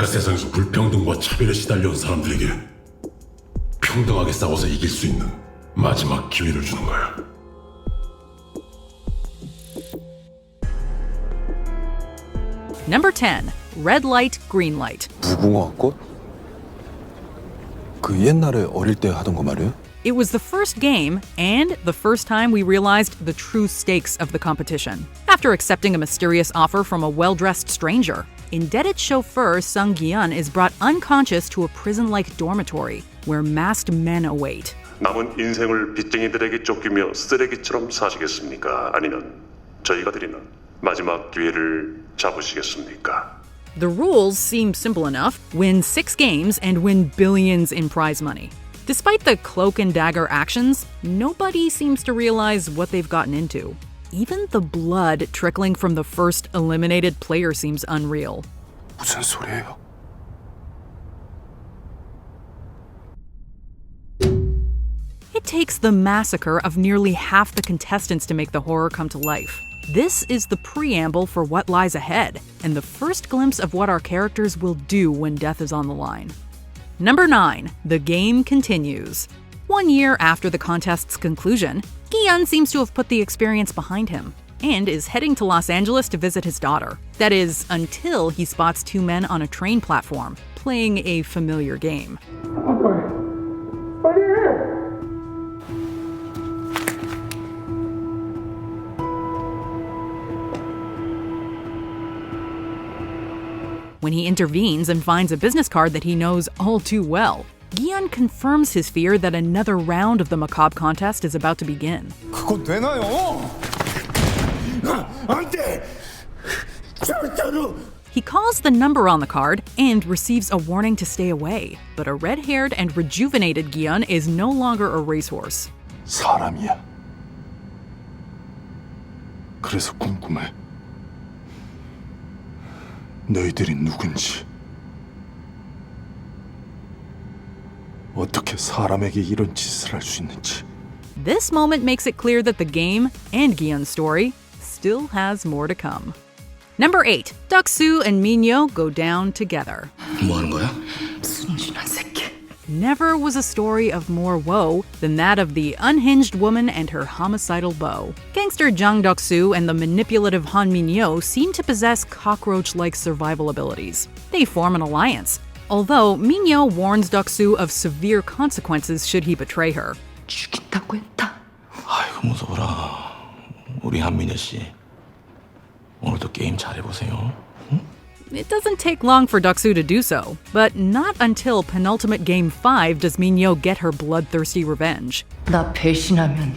바깥 세상에서 불평등과 차별에 시달려온 사람들에게 평등하게 싸워서 이길 수 있는 마지막 기회를 주는 거야. Number 10. Red light, green light. 무궁화꽃? 그 옛날에 어릴 때 하던 거 말이에요? It was the first game and the first time we realized the true stakes of the competition. After accepting a mysterious offer from a well-dressed stranger, indebted chauffeur Sung Gi-yeon is brought unconscious to a prison-like dormitory where masked men await. 남은 인생을 빚쟁이들에게 쫓기며 쓰레기처럼 사시겠습니까? 아니면 저희가 드리는 마지막 기회를 잡으시겠습니까? The rules seem simple enough. Win 6 games and win billions in prize money. Despite the cloak and dagger actions, nobody seems to realize what they've gotten into. Even the blood trickling from the first eliminated player seems unreal. 무슨 소리예요? It takes the massacre of nearly half the contestants to make the horror come to life. This is the preamble for what lies ahead, and the first glimpse of what our characters will do when death is on the line. Number 9. The game continues. 1 year after the contest's conclusion, Gi-yeon seems to have put the experience behind him and is heading to Los Angeles to visit his daughter. That is, until he spots 2 men on a train platform, playing a familiar game. When he intervenes and finds a business card that he knows all too well, Gi-yeon confirms his fear that another round of the macabre contest is about to begin. 그건 되나요? 안 돼! 절대로! He calls the number on the card and receives a warning to stay away. But a red-haired and rejuvenated Gi-yeon is no longer a racehorse. 사람이야. 그래서 궁금해. 너희들이 누군지, 어떻게 사람에게 이런 짓을 할 수 있는지. This moment makes it clear that the game and Gi-yeon's story still has more to come. Number 8. Deok-su and Mi-nyeo go down together. 뭐 하는 거야? 순진한 새끼. Never was a story of more woe than that of the unhinged woman and her homicidal beau. Gangster Jang Deok-su and the manipulative Han Mi-nyeo seem to possess cockroach-like survival abilities. They form an alliance, although Mi-nyeo warns Deok-su of severe consequences should he betray her. 죽인다고 했다. 아이고 무서워라. 우리 한민혜 씨 오늘도 게임 잘해보세요. 응? It doesn't take long for Deok-su to do so, but not until penultimate game 5 does Mi-nyeo get her bloodthirsty revenge. 나 배신하면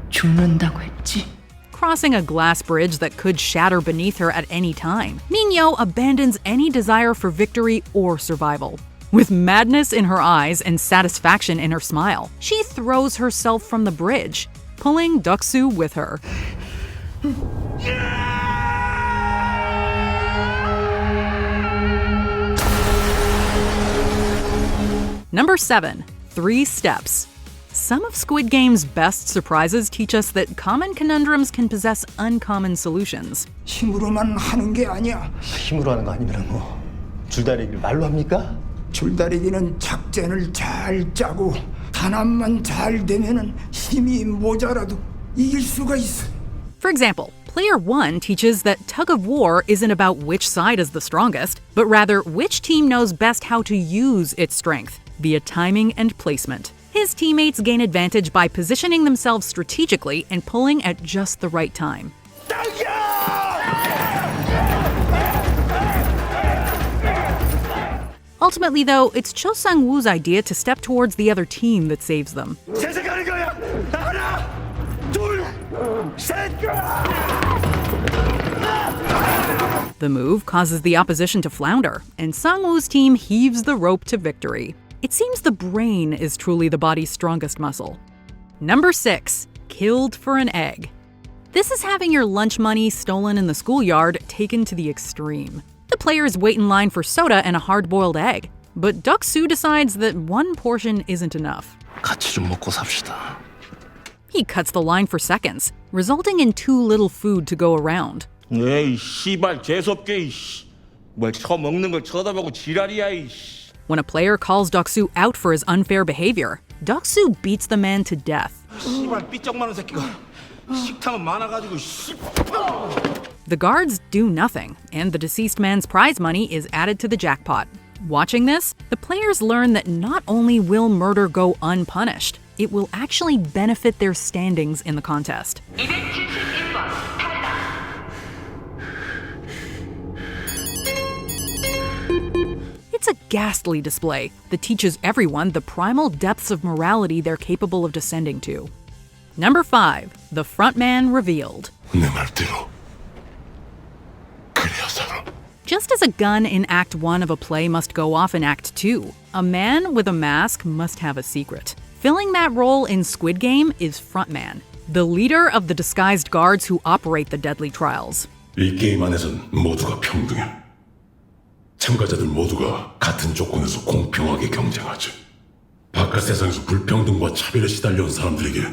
죽는다고 했지. Crossing a glass bridge that could shatter beneath her at any time, Mi-nyeo abandons any desire for victory or survival. With madness in her eyes and satisfaction in her smile, she throws herself from the bridge, pulling Deok-su with her. Number 7. 3 steps. Some of Squid Game's best surprises teach us that common conundrums can possess uncommon solutions. 힘으로만 하는 게 아니야. 힘으로 하는 거 아니면 뭐 줄다리기를 말로 합니까? 줄다리기는 작전을 잘 짜고 단합만 잘 되면은 힘이 모자라도 이길 수가 있어. For example, Player 1 teaches that Tug-of-war isn't about which side is the strongest, but rather which team knows best how to use its strength via timing and placement. His teammates gain advantage by positioning themselves strategically and pulling at just the right time. Ultimately, though, it's Cho Sang-woo's idea to step towards the other team that saves them. The move causes the opposition to flounder, and Sang-woo's team heaves the rope to victory. It seems the brain is truly the body's strongest muscle. Number 6. Killed for an egg. This is having your lunch money stolen in the schoolyard taken to the extreme. The players wait in line for soda and a hard-boiled egg, but Deok-su decides that one portion isn't enough. 같이 좀 먹고 삽시다. He cuts the line for seconds, resulting in too little food to go around. 에이 씨발 재수없게 이씨. 뭘 처먹는 걸 쳐다보고 지랄이야 이씨. When a player calls Deok-su out for his unfair behavior, Deok-su beats the man to death. 씨발 삐쩍 많은 새끼가 식탐은 많아가지고 씨. The guards do nothing, and the deceased man's prize money is added to the jackpot. Watching this, the players learn that not only will murder go unpunished, it will actually benefit their standings in the contest. It's a ghastly display that teaches everyone the primal depths of morality they're capable of descending to. Number 5. The frontman revealed. 내 말대로 그래야 살아. Just as a gun in Act 1 of a play must go off in Act 2, a man with a mask must have a secret. Filling that role in Squid Game is Frontman, the leader of the disguised guards who operate the deadly trials. 이 게임 안에선 모두가 평등해. 참가자들 모두가 같은 조건에서 공평하게 경쟁하지. 바깥 세상에서 불평등과 차별에 시달려온 사람들에게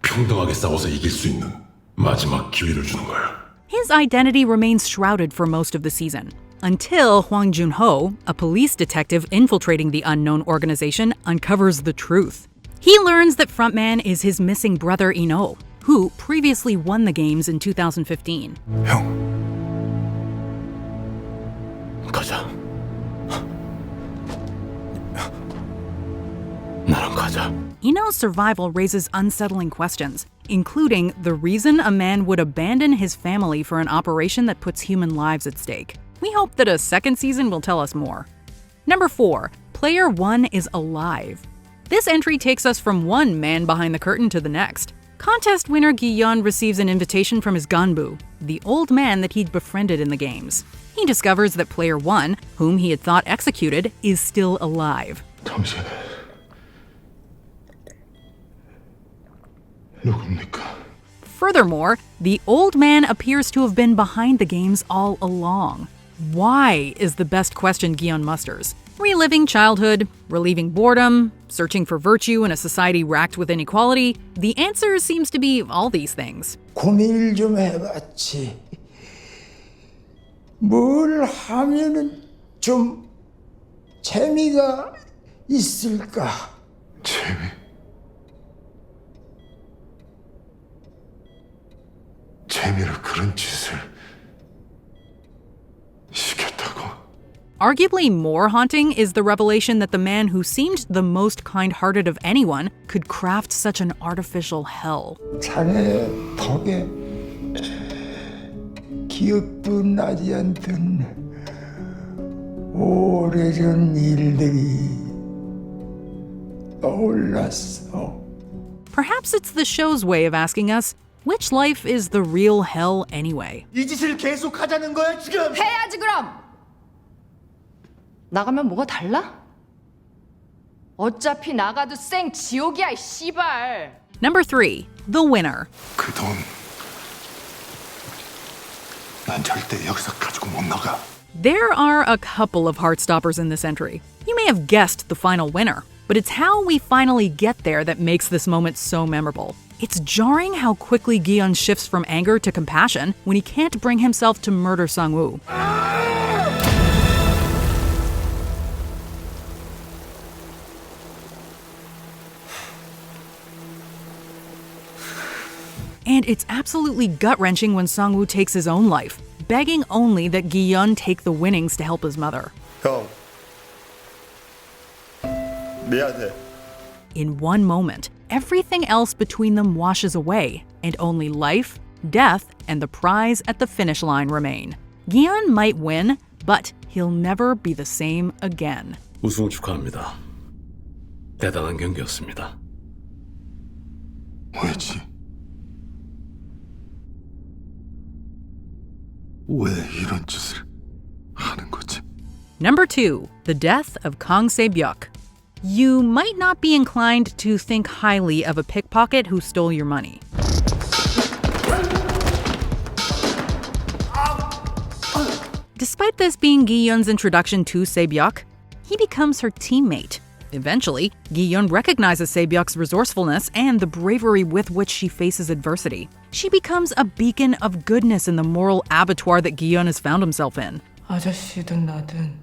평등하게 싸워서 이길 수 있는 마지막 기회를 주는 거야. His identity remains shrouded for most of the season, until Hwang Jun-ho, a police detective infiltrating the unknown organization, uncovers the truth. He learns that Frontman is his missing brother Ino, who previously won the games in 2015. 형, 가자. 나랑 가자. Ino's survival raises unsettling questions, including the reason a man would abandon his family for an operation that puts human lives at stake. We hope that a second season will tell us more. Number 4. Player 1 is alive. This entry takes us from one man behind the curtain to the next. Contest winner Gi-yeon receives an invitation from his ganbu, the old man that he'd befriended in the games. He discovers that Player 1, whom he had thought executed, is still alive. 당신 누굽니까? Furthermore, the old man appears to have been behind the games all along. Why is the best question Gi-yeon musters. Reliving childhood, relieving boredom, searching for virtue in a society racked with inequality, the answer seems to be all these things. 고민을 좀 해봤지. 뭘 하면은 좀 재미가 있을까? 재미로 그런 짓을 시켰다고? Arguably more haunting is the revelation that the man who seemed the most kind-hearted of anyone could craft such an artificial hell. 자네 덕에 기억도 나지 않던 오래전 일들이 떠올랐어. Perhaps it's the show's way of asking us, which life is the real hell anyway? 이 짓을 계속 하자는 거야 지금? 해야지 그럼. 나가면 뭐가 달라? 어차피 나가도 생 지옥이야 이 씨발. Number 3. The winner. 그 돈, 난 절대 여기서 가지고 못 나가. There are a couple of heartstoppers in this entry. You may have guessed the final winner, but it's how we finally get there that makes this moment so memorable. It's jarring how quickly Gi-yeon shifts from anger to compassion when he can't bring himself to murder Sang-woo. And it's absolutely gut-wrenching when Sang-woo takes his own life, begging only that Gi-yeon take the winnings to help his mother. 형, 미안해. In one moment, everything else between them washes away, and only life, death, and the prize at the finish line remain. Gi-yeon might win, but he'll never be the same again. 우승 축하합니다. 대단한 경기였습니다. 왜지? 왜 이런 짓을 하는 거지? Number 2. The death of Kang Sae-byeok. You might not be inclined to think highly of a pickpocket who stole your money. Despite this being Gi-yeon's introduction to Sae-byeok, he becomes her teammate. Eventually, Gi-yeon recognizes Sae-byeok's resourcefulness and the bravery with which she faces adversity. She becomes a beacon of goodness in the moral abattoir that Gi-yeon has found himself in. 아저씨든 나든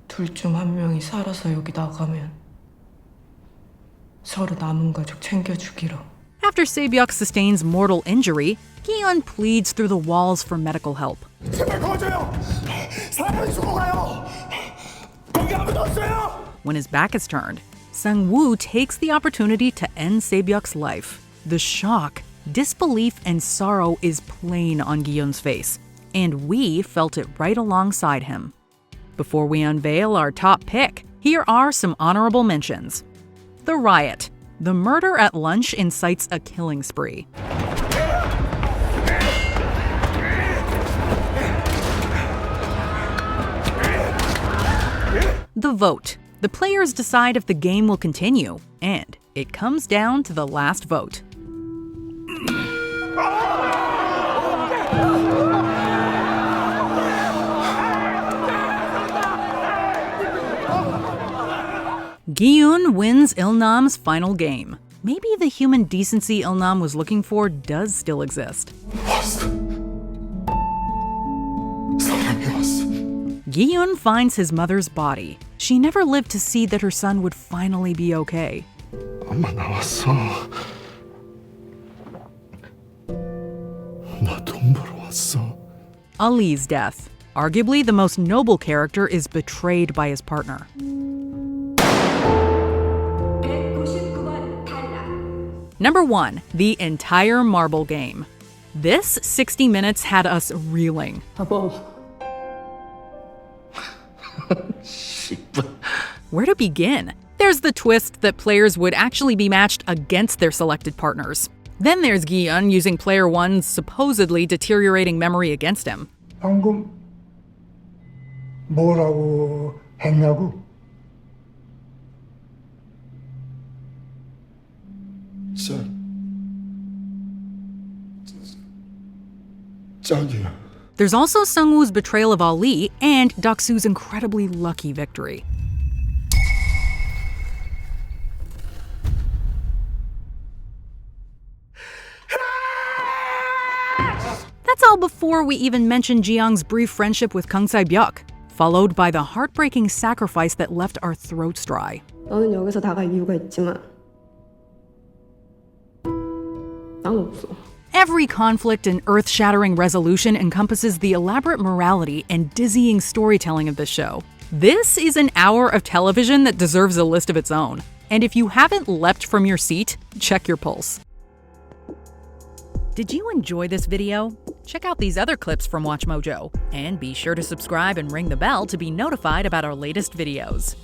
둘 중 한 명이 살아서 여기 나가면 서로 남은 가족 챙겨주기로. After Sae-byeok sustains mortal injury, Gi-yeon pleads through the walls for medical help. 제발 거줘요. 사람이 죽어가요. 거기 아무도 없어요. When his back is turned, Sang-woo takes the opportunity to end Sae-byeok's life. The shock, disbelief, and sorrow is plain on Gi-yeon's face, and we felt it right alongside him. Before we unveil our top pick, here are some honorable mentions. The riot. The murder at lunch incites a killing spree. The vote. The players decide if the game will continue, and it comes down to the last vote. Gi-yeon wins Il-nam's final game. Maybe the human decency Il-nam was looking for does still exist. 왔어. 사람이 왔어. Gi-yeon finds his mother's body. She never lived to see that her son would finally be okay. 엄마 나왔어. 나 돈 벌어 왔어. Ali's death. Arguably, the most noble character is betrayed by his partner. Number 1, the entire marble game. This 60 minutes had us reeling. Where to begin? There's the twist that players would actually be matched against their selected partners. Then there's Gi-yeon using player 1's supposedly deteriorating memory against him. 방금 뭐라고 했냐고? 짝이야. There's also Sung-woo's betrayal of Ali and Deok-su's incredibly lucky victory. That's all before we even mention Ji-young's brief friendship with Kang Sae-byeok, followed by the heartbreaking sacrifice that left our throats dry. 너는 여기서 나갈 이유가 있지만 난 없어. Every conflict and earth-shattering resolution encompasses the elaborate morality and dizzying storytelling of this show. This is an hour of television that deserves a list of its own. And if you haven't leapt from your seat, check your pulse. Did you enjoy this video? Check out these other clips from WatchMojo, and be sure to subscribe and ring the bell to be notified about our latest videos.